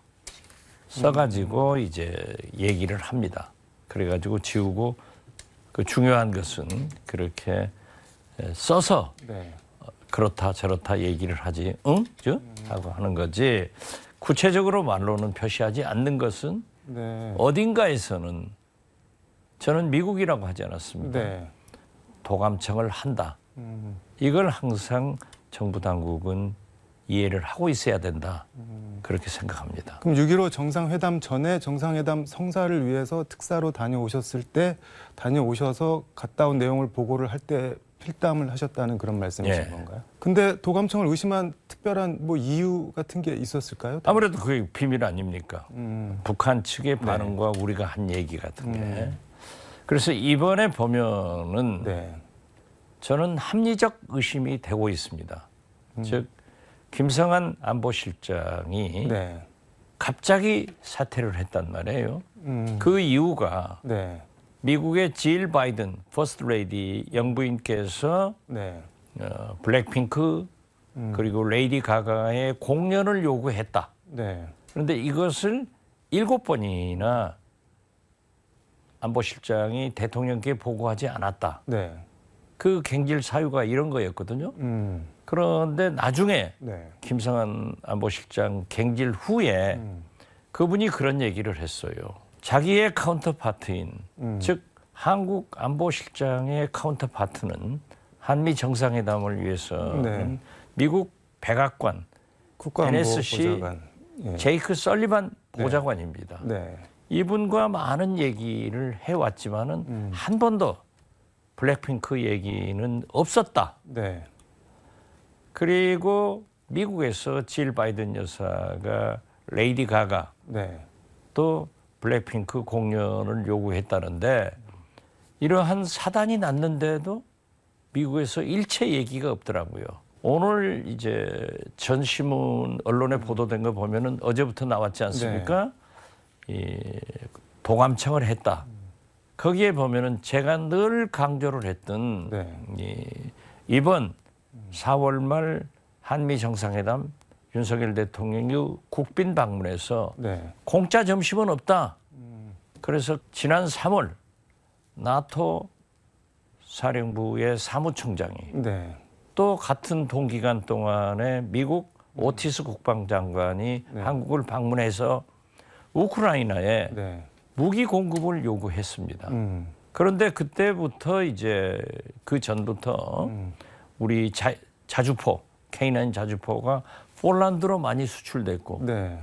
써가지고 이제 얘기를 합니다. 그래가지고 지우고, 그 중요한 것은 그렇게 써서 네. 그렇다 저렇다 얘기를 하지, 응? 저? 하고 하는 거지, 구체적으로 말로는 표시하지 않는 것은 네. 어딘가에서는, 저는 미국이라고 하지 않았습니다. 네. 도감청을 한다. 이걸 항상 정부 당국은 이해를 하고 있어야 된다. 그렇게 생각합니다. 그럼 6.15 정상회담 전에 정상회담 성사를 위해서 특사로 다녀오셨을 때, 다녀오셔서 갔다 온 내용을 보고를 할 때 필담을 하셨다는 그런 말씀이신 예. 건가요? 근데 도감청을 의심한 특별한 뭐 이유 같은 게 있었을까요? 아무래도 그게 비밀 아닙니까? 북한 측의 네. 반응과 우리가 한 얘기 같은 게. 그래서 이번에 보면은 네. 저는 합리적 의심이 되고 있습니다. 즉 김성한 안보실장이 네. 갑자기 사퇴를 했단 말이에요. 음. 그 이유가 네. 미국의 질 바이든 퍼스트 레이디 영부인께서 네. 블랙핑크 그리고 레이디 가가의 공연을 요구했다. 네. 그런데 이것을 7번이나 안보실장이 대통령께 보고하지 않았다. 네. 그 갱질 사유가 이런 거였거든요. 그런데 나중에 네. 김성한 안보실장 갱질 후에 그분이 그런 얘기를 했어요. 자기의 카운터파트인 즉 한국 안보실장의 카운터파트는 한미 정상회담을 위해서 네. 미국 백악관 NSC 국가안보보좌관. 예. 제이크 설리반 보좌관입니다. 네. 이분과 많은 얘기를 해왔지만은 한 번도 블랙핑크 얘기는 없었다. 네. 그리고 미국에서 질 바이든 여사가 레이디 가가 네. 또 블랙핑크 공연을 요구했다는데 이러한 사단이 났는데도 미국에서 일체 얘기가 없더라고요. 오늘 이제 전 신문 언론에 보도된 거 보면은 어제부터 나왔지 않습니까? 이 도감청을 했다. 거기에 보면은 제가 늘 강조를 했던 네. 이번 4월 말 한미 정상회담 윤석열 대통령이 국빈 방문해서 네. 공짜 점심은 없다. 그래서 지난 3월 나토 사령부의 사무총장이 네. 또 같은 동기간 동안에 미국 오티스 국방장관이 네. 한국을 방문해서 우크라이나에 네. 무기 공급을 요구했습니다. 그런데 그때부터 이제 그 전부터 우리 자주포 K9 자주포가 폴란드로 많이 수출됐고 네.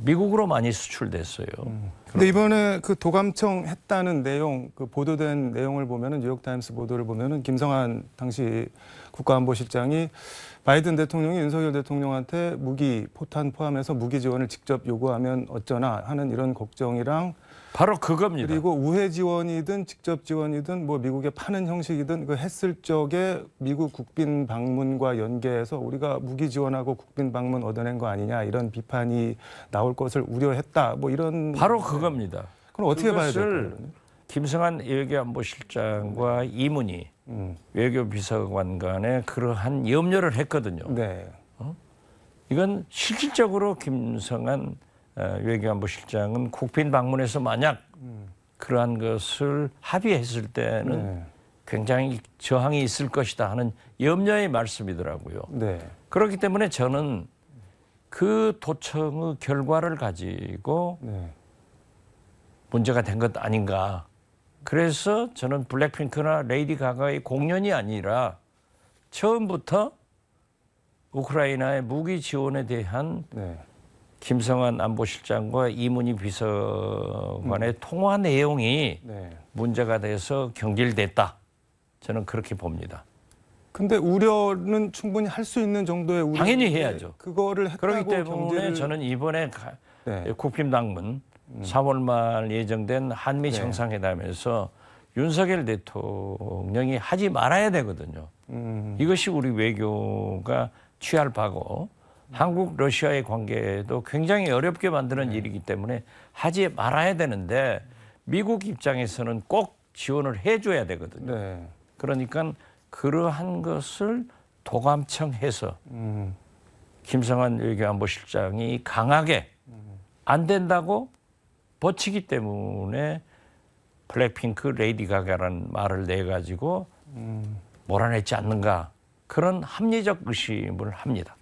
미국으로 많이 수출됐어요. 근데 이번에 그 도감청 했다는 내용, 그 보도된 내용을 보면은 뉴욕타임스 보도를 보면은 김성한 당시 국가안보실장이 바이든 대통령이 윤석열 대통령한테 무기 포탄 포함해서 무기 지원을 직접 요구하면 어쩌나 하는 이런 걱정이랑 바로 그겁니다. 그리고 우회 지원이든 직접 지원이든 뭐 미국에 파는 형식이든 그 했을 적에 미국 국빈 방문과 연계해서 우리가 무기 지원하고 국빈 방문 얻어낸 거 아니냐 이런 비판이 나올 것을 우려했다. 뭐 이런 바로 그겁니다. 그럼 어떻게 봐야 그것을 될까요? 김성한 외교안보실장과 이문희 외교비서관 간에 그러한 염려를 했거든요. 네. 이건 실질적으로 김성한 외교안보실장은 국빈 방문에서 만약 그러한 것을 합의했을 때는 네. 굉장히 저항이 있을 것이다 하는 염려의 말씀이더라고요. 네. 그렇기 때문에 저는 그 도청의 결과를 가지고 네. 문제가 된 것 아닌가. 그래서 저는 블랙핑크나 레이디 가가의 공연이 아니라 처음부터 우크라이나의 무기 지원에 대한 네. 김성한 안보실장과 이문희 비서관의 통화 내용이 네. 문제가 돼서 경질됐다. 저는 그렇게 봅니다. 근데 우려는 충분히 할 수 있는 정도의 우려. 당연히 해야죠. 그거를 했다고 그렇기 때문에 경제를- 저는 이번에 네. 국빈 방문 4월 말 예정된 한미 네. 정상회담에서 윤석열 대통령이 하지 말아야 되거든요. 이것이 우리 외교가 취할 바고 한국 러시아의 관계도 굉장히 어렵게 만드는 일이기 때문에 하지 말아야 되는데 미국 입장에서는 꼭 지원을 해줘야 되거든요. 네. 그러니까 그러한 것을 도감청해서 김성한 외교안보실장이 강하게 안 된다고 버티기 때문에 블랙핑크 레이디 가가라는 말을 내가지고 몰아냈지 않는가 그런 합리적 의심을 합니다.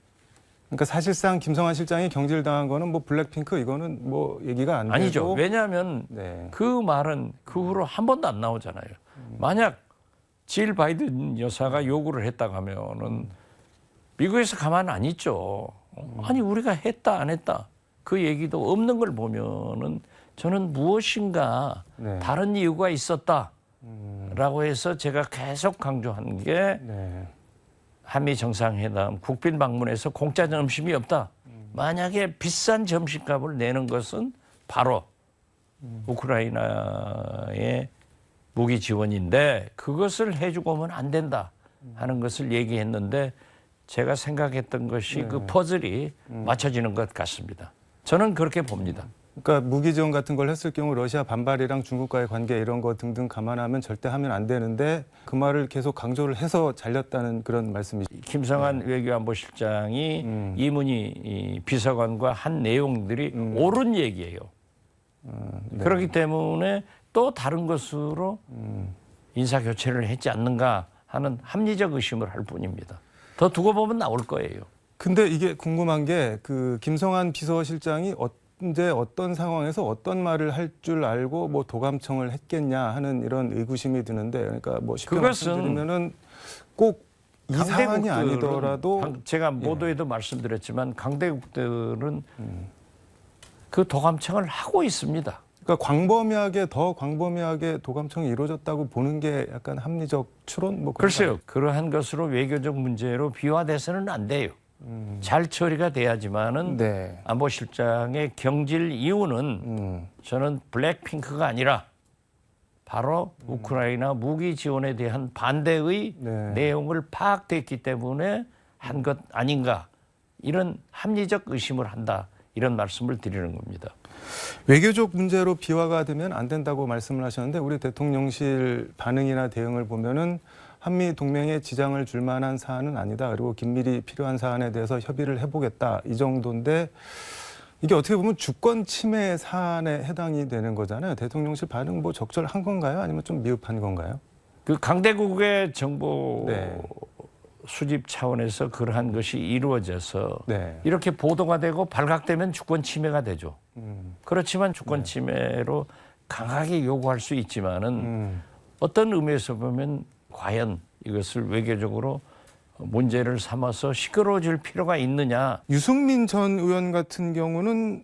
그러니까 사실상 김성한 실장이 경질당한 거는 뭐 블랙핑크 이거는 뭐 얘기가 안 되고 아니죠. 왜냐하면 네. 그 말은 그 후로 한 번도 안 나오잖아요. 만약 질 바이든 여사가 요구를 했다고 하면은 미국에서 가만 안 있죠. 아니 우리가 했다 안 했다 그 얘기도 없는 걸 보면은 저는 무엇인가 네. 다른 이유가 있었다라고 해서 제가 계속 강조한 게 네. 한미 정상회담 국빈 방문에서 공짜 점심이 없다. 만약에 비싼 점심값을 내는 것은 바로 우크라이나의 무기 지원인데 그것을 해주고 오면 안 된다 하는 것을 얘기했는데 제가 생각했던 것이 그 퍼즐이 맞춰지는 것 같습니다. 저는 그렇게 봅니다. 그러니까 무기 지원 같은 걸 했을 경우 러시아 반발이랑 중국과의 관계 이런 거 등등 감안하면 절대 하면 안 되는데 그 말을 계속 강조를 해서 잘렸다는 그런 말씀이시죠. 김성한 외교안보실장이 이문희 비서관과 한 내용들이 옳은 얘기예요. 네. 그렇기 때문에 또 다른 것으로 인사교체를 했지 않는가 하는 합리적 의심을 할 뿐입니다. 더 두고 보면 나올 거예요. 근데 이게 궁금한 게 그 김성한 비서실장이 언제 어떤 상황에서 어떤 말을 할 줄 알고 뭐 도감청을 했겠냐 하는 이런 의구심이 드는데, 그러니까 뭐 쉽게 그것은 말씀드리면은 꼭 이 사안이 강대국들은 아니더라도 제가 모두에도 말씀드렸지만 강대국들은 그 도감청을 하고 있습니다. 그러니까 더 광범위하게 도감청이 이루어졌다고 보는 게 약간 합리적 추론 뭐 글쎄요, 그러한 것으로 외교적 문제로 비화돼서는 안 돼요. 잘 처리가 돼야지만은 네. 안보실장의 경질 이유는 저는 블랙핑크가 아니라 바로 우크라이나 무기 지원에 대한 반대의 네. 내용을 파악됐기 때문에 한 것 아닌가, 이런 합리적 의심을 한다, 이런 말씀을 드리는 겁니다. 외교적 문제로 비화가 되면 안 된다고 말씀을 하셨는데, 우리 대통령실 반응이나 대응을 보면은 한미 동맹에 지장을 줄 만한 사안은 아니다. 그리고 긴밀히 필요한 사안에 대해서 협의를 해보겠다. 이 정도인데, 이게 어떻게 보면 주권 침해 사안에 해당이 되는 거잖아요. 대통령실 반응 뭐 적절한 건가요? 아니면 좀 미흡한 건가요? 그 강대국의 정보 네. 수집 차원에서 그러한 것이 이루어져서 네. 이렇게 보도가 되고 발각되면 주권 침해가 되죠. 그렇지만 주권 침해로 강하게 요구할 수 있지만은 어떤 의미에서 보면 과연 이것을 외교적으로 문제를 삼아서 시끄러워질 필요가 있느냐. 유승민 전 의원 같은 경우는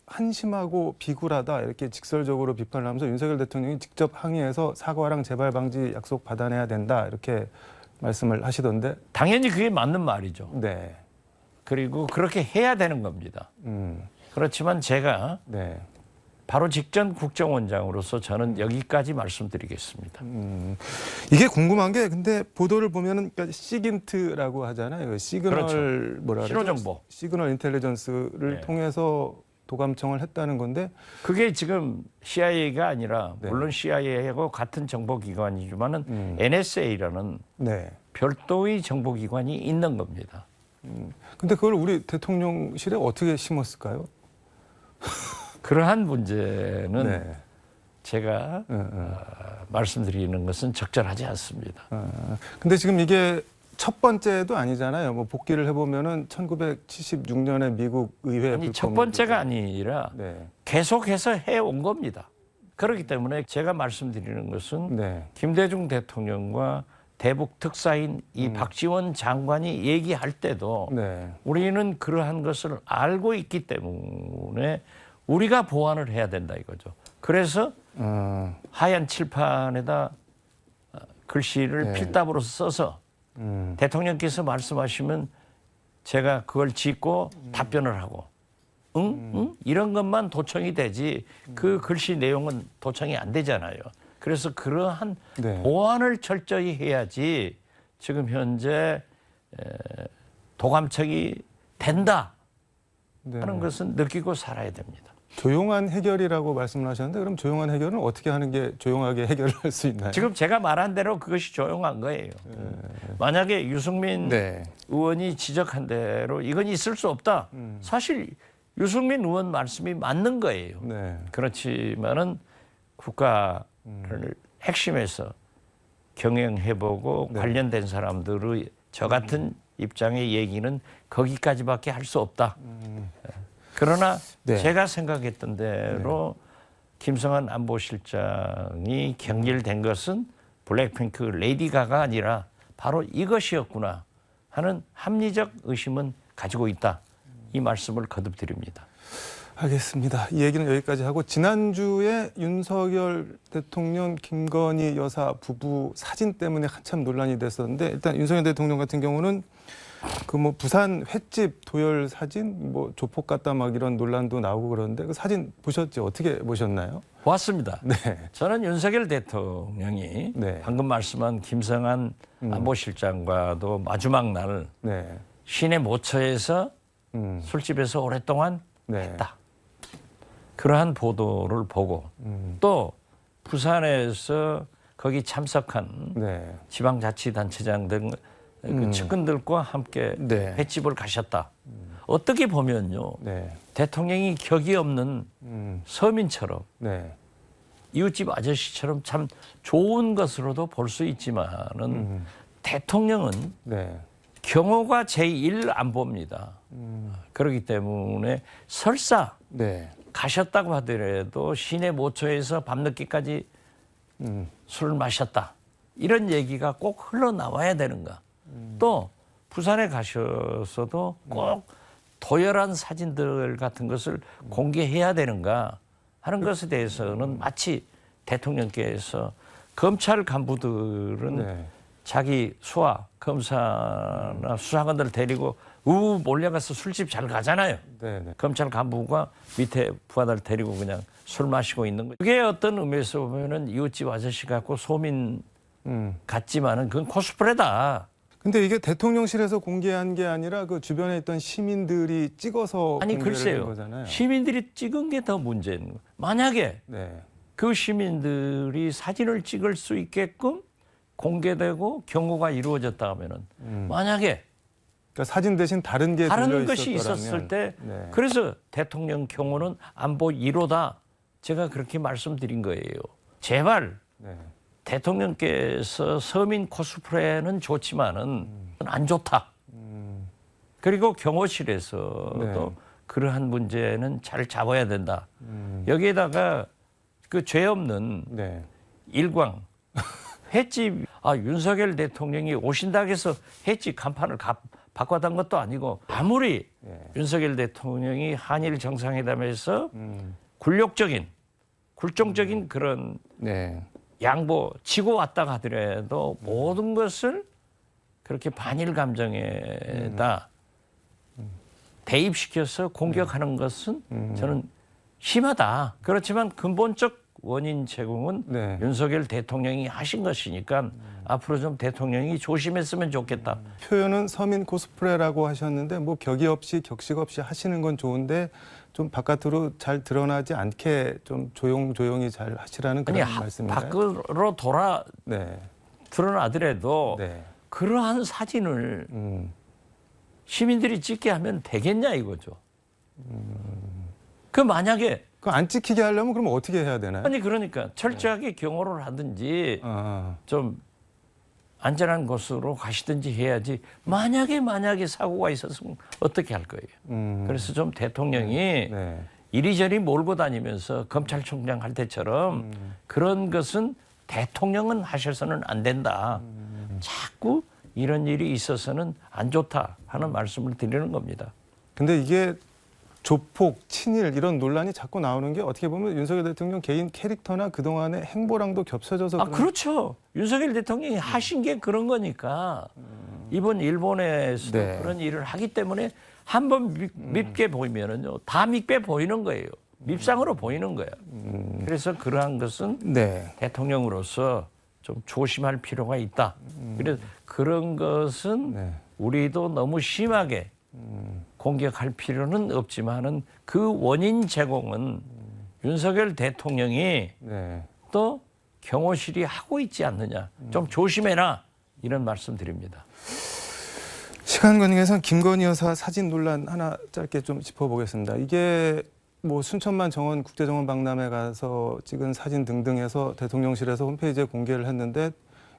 한심하고 비굴하다 이렇게 직설적으로 비판을 하면서 윤석열 대통령이 직접 항의해서 사과랑 재발 방지 약속 받아내야 된다 이렇게 말씀을 하시던데. 당연히 그게 맞는 말이죠. 네. 그리고 그렇게 해야 되는 겁니다. 그렇지만 제가 네. 바로 직전 국정원장으로서 저는 여기까지 말씀드리겠습니다. 이게 궁금한 게, 근데 보도를 보면은 그러니까 시긴트라고 하잖아요. 시그널 그렇죠. 뭐라 그러죠? 신호정보. 시그널 인텔리전스를 네. 통해서 도감청을 했다는 건데. 그게 지금 CIA가 아니라 네. 물론 CIA하고 같은 정보기관이지만은 NSA라는 네. 별도의 정보기관이 있는 겁니다. 근데 그걸 우리 대통령실에 어떻게 심었을까요? 그러한 문제는 네. 제가 말씀드리는 것은 적절하지 않습니다. 근데 지금 이게 첫 번째도 아니잖아요. 뭐 복귀를 해보면은 1976년에 미국 의회 아니, 첫 번째가 아니라 네. 계속해서 해온 겁니다. 그렇기 때문에 제가 말씀드리는 것은 네. 김대중 대통령과 대북 특사인 이 박지원 장관이 얘기할 때도 네. 우리는 그러한 것을 알고 있기 때문에 우리가 보완을 해야 된다 이거죠. 그래서 하얀 칠판에다 글씨를 네. 필답으로 써서 대통령께서 말씀하시면 제가 그걸 짓고 답변을 하고 응? 이런 것만 도청이 되지 그 글씨 내용은 도청이 안 되잖아요. 그래서 그러한 네. 보완을 철저히 해야지 지금 현재 도감청이 된다 네. 하는 것은 느끼고 살아야 됩니다. 조용한 해결이라고 말씀을 하셨는데, 그럼 조용한 해결은 어떻게 하는 게 조용하게 해결을 할 수 있나요? 지금 제가 말한 대로 그것이 조용한 거예요. 만약에 유승민 네. 의원이 지적한 대로 이건 있을 수 없다. 사실 유승민 의원 말씀이 맞는 거예요. 네. 그렇지만은 국가를 핵심에서 경영해보고 네. 관련된 사람들의 저 같은 입장의 얘기는 거기까지밖에 할 수 없다. 그러나 네. 제가 생각했던 대로 김성한 안보실장이 경질된 것은 블랙핑크 레이디 가가 아니라 바로 이것이었구나 하는 합리적 의심은 가지고 있다. 이 말씀을 거듭 드립니다. 알겠습니다. 이 얘기는 여기까지 하고, 지난주에 윤석열 대통령 김건희 여사 부부 사진 때문에 한참 논란이 됐었는데, 일단 윤석열 대통령 같은 경우는 그 뭐 부산 횟집 도열 사진 뭐 조폭 같다 막 이런 논란도 나오고 그러는데, 그 사진 보셨죠? 어떻게 보셨나요? 왔습니다. 네. 저는 윤석열 대통령이 네. 방금 말씀한 김성한 안보실장과도 마지막 날 네. 시내 모처에서 음. 술집에서 오랫동안 네. 했다. 그러한 보도를 보고 또 부산에서 거기 참석한 네. 지방자치단체장 등 그 측근들과 함께 네. 횟집을 가셨다. 어떻게 보면요. 네. 대통령이 격이 없는 서민처럼 네. 이웃집 아저씨처럼 참 좋은 것으로도 볼 수 있지만은 대통령은 네. 경호가 제1 안보입니다. 그렇기 때문에 설사 네. 가셨다고 하더라도 시내 모처에서 밤늦게까지 술을 마셨다. 이런 얘기가 꼭 흘러나와야 되는가. 또 부산에 가셔서도 꼭 도열한 사진들 같은 것을 공개해야 되는가 하는 것에 대해서는 마치 대통령께서 검찰 간부들은 네. 자기 수하, 검사나 수사관들을 데리고 몰려가서 술집 잘 가잖아요. 네. 네. 검찰 간부가 밑에 부하들 데리고 그냥 술 마시고 있는 거죠. 그게 어떤 의미에서 보면은 이웃집 아저씨 같고 소민 같지만은 그건 코스프레다. 근데 이게 대통령실에서 공개한 게 아니라 그 주변에 있던 시민들이 찍어서 아니 공개를 한 글쎄요. 거잖아요. 시민들이 찍은 게 더 문제인 거예요. 만약에 네. 그 시민들이 사진을 찍을 수 있게끔 공개되고 경고가 이루어졌다 하면은 만약에 그러니까 사진 대신 다른 게 다른 들려 것이 있었더라면. 있었을 때 네. 그래서 대통령 경호는 안보 1호다. 제가 그렇게 말씀드린 거예요. 제발 네. 대통령께서 서민 코스프레는 좋지만은 안 좋다. 그리고 경호실에서도 네. 그러한 문제는 잘 잡아야 된다. 여기에다가 그 죄 없는 네. 일광 횟집 윤석열 대통령이 오신다고 해서 횟집 간판을 바꿔단 것도 아니고 아무리 네. 윤석열 대통령이 한일 정상회담에서 굴종적인 그런 네. 양보 치고 왔다 하더라도 모든 것을 그렇게 반일 감정에다 대입시켜서 공격하는 것은 저는 심하다. 그렇지만 근본적 원인 제공은 네. 윤석열 대통령이 하신 것이니까 앞으로 좀 대통령이 조심했으면 좋겠다. 표현은 서민 코스프레라고 하셨는데 뭐 격이 없이 격식 없이 하시는 건 좋은데 좀 바깥으로 잘 드러나지 않게 좀 조용히 잘 하시라는 아니 그런 말씀인가요? 밖으로 네. 드러나더라도 네. 그러한 사진을 시민들이 찍게 하면 되겠냐 이거죠. 그 만약에 그 안 찍히게 하려면 그럼 어떻게 해야 되나요? 아니 그러니까 철저하게 경호를 하든지 아, 좀 안전한 곳으로 가시든지 해야지 만약에 사고가 있었으면 어떻게 할 거예요. 그래서 좀 대통령이 네. 이리저리 몰고 다니면서 검찰총장 할 때처럼 그런 것은 대통령은 하셔서는 안 된다. 자꾸 이런 일이 있어서는 안 좋다 하는 말씀을 드리는 겁니다. 근데 이게 조폭, 친일 이런 논란이 자꾸 나오는 게 어떻게 보면 윤석열 대통령 개인 캐릭터나 그동안의 행보랑도 겹쳐져서 그런- 그렇죠. 윤석열 대통령이 하신 게 그런 거니까 이번 일본에서도 네. 그런 일을 하기 때문에 한번 밉게 보이면은요 다 밉게 보이는 거예요. 밉상으로 보이는 거예요. 그래서 그러한 것은 네. 대통령으로서 좀 조심할 필요가 있다. 그래서 그런 것은 네. 우리도 너무 심하게 공격할 필요는 없지만은 그 원인 제공은 윤석열 대통령이 네. 또 경호실이 하고 있지 않느냐. 좀 조심해라. 이런 말씀 드립니다. 시간 관계상 김건희 여사 사진 논란 하나 짧게 좀 짚어보겠습니다. 이게 뭐 순천만 정원 국제정원 박람회 가서 찍은 사진 등등 해서 대통령실에서 홈페이지에 공개를 했는데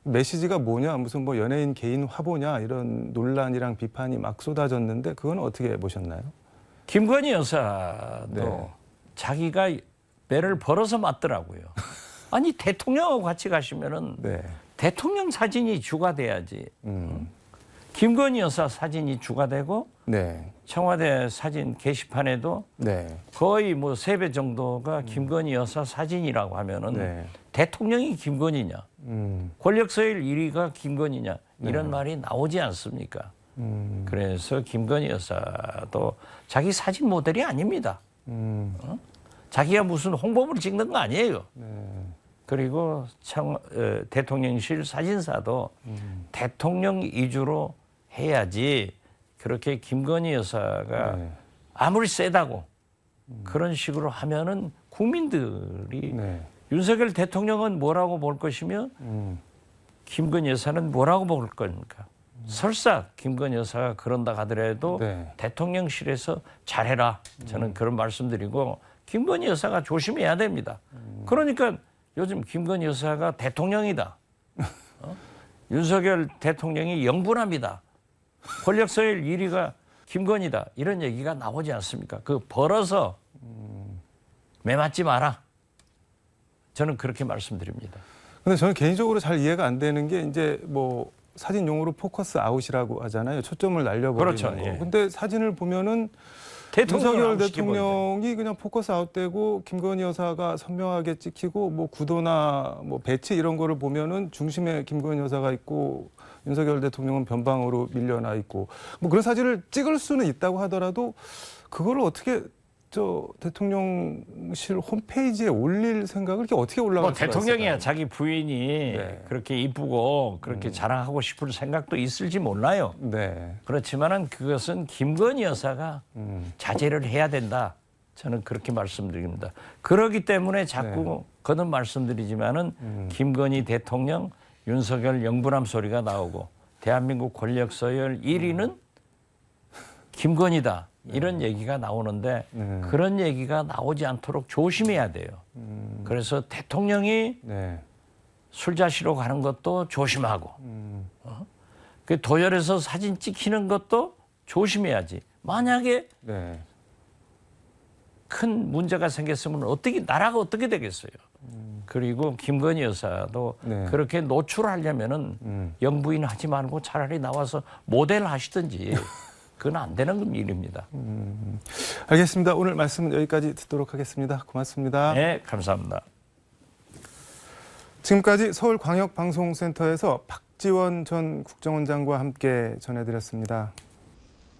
메시지가 뭐냐, 무슨 뭐 연예인 개인 화보냐 이런 논란이랑 비판이 막 쏟아졌는데 그건 어떻게 보셨나요? 김건희 여사도 네. 자기가 배를 벌어서 맞더라고요. 아니 대통령하고 같이 가시면은 네. 대통령 사진이 주가 돼야지. 김건희 여사 사진이 주가 되고 네. 청와대 사진 게시판에도 네. 거의 뭐 3배 정도가 김건희 여사 사진이라고 하면은 네. 대통령이 김건희냐, 권력서열 1위가 김건희냐 이런 네. 말이 나오지 않습니까? 그래서 김건희 여사도 자기 사진 모델이 아닙니다. 자기가 무슨 홍보물 찍는 거 아니에요. 네. 그리고 대통령실 사진사도 대통령 위주로 해야지 그렇게 김건희 여사가 네. 아무리 세다고 그런 식으로 하면은 국민들이 네. 윤석열 대통령은 뭐라고 볼 것이며 김건희 여사는 뭐라고 볼 겁니까? 설사 김건희 여사가 그런다 하더라도 네. 대통령실에서 잘해라. 저는 그런 말씀드리고 김건희 여사가 조심해야 됩니다. 그러니까 요즘 김건희 여사가 대통령이다. 윤석열 대통령이 영분합니다. 권력 서열 1위가 김건희다 이런 얘기가 나오지 않습니까? 그 벌어서 매맞지 마라. 저는 그렇게 말씀드립니다. 근데 저는 개인적으로 잘 이해가 안 되는 게 이제 뭐 사진 용어로 포커스 아웃이라고 하잖아요. 초점을 날려버리는 그렇죠, 거. 예. 근데 사진을 보면은 대통령을 윤석열 아웃시켜버리죠. 대통령이 그냥 포커스 아웃되고 김건희 여사가 선명하게 찍히고 뭐 구도나 뭐 배치 이런 거를 보면은 중심에 김건희 여사가 있고 윤석열 대통령은 변방으로 밀려나 있고 뭐 그런 사진을 찍을 수는 있다고 하더라도 그거를 어떻게 저 대통령실 홈페이지에 올릴 생각을 이렇게 어떻게 올라갈 뭐 수가 대통령이야 있을까요? 자기 부인이 네. 그렇게 이쁘고 그렇게 자랑하고 싶을 생각도 있을지 몰라요. 네. 그렇지만은 그것은 김건희 여사가 음. 자제를 해야 된다. 저는 그렇게 말씀드립니다. 그렇기 때문에 자꾸 거듭 말씀드리지만은 김건희 대통령, 윤석열 영부남 소리가 나오고 대한민국 권력 서열 1위는 김건희다. 이런 얘기가 나오는데 그런 얘기가 나오지 않도록 조심해야 돼요. 그래서 대통령이 네. 술자시로 가는 것도 조심하고 그 도열에서 사진 찍히는 것도 조심해야지. 만약에 네. 큰 문제가 생겼으면 어떻게 나라가 어떻게 되겠어요. 그리고 김건희 여사도 네. 그렇게 노출하려면은 영부인 하지 말고 차라리 나와서 모델 하시든지 그건 안 되는 일입니다. 알겠습니다. 오늘 말씀은 여기까지 듣도록 하겠습니다. 고맙습니다. 네, 감사합니다. 지금까지 서울광역방송센터에서 박지원 전 국정원장과 함께 전해드렸습니다.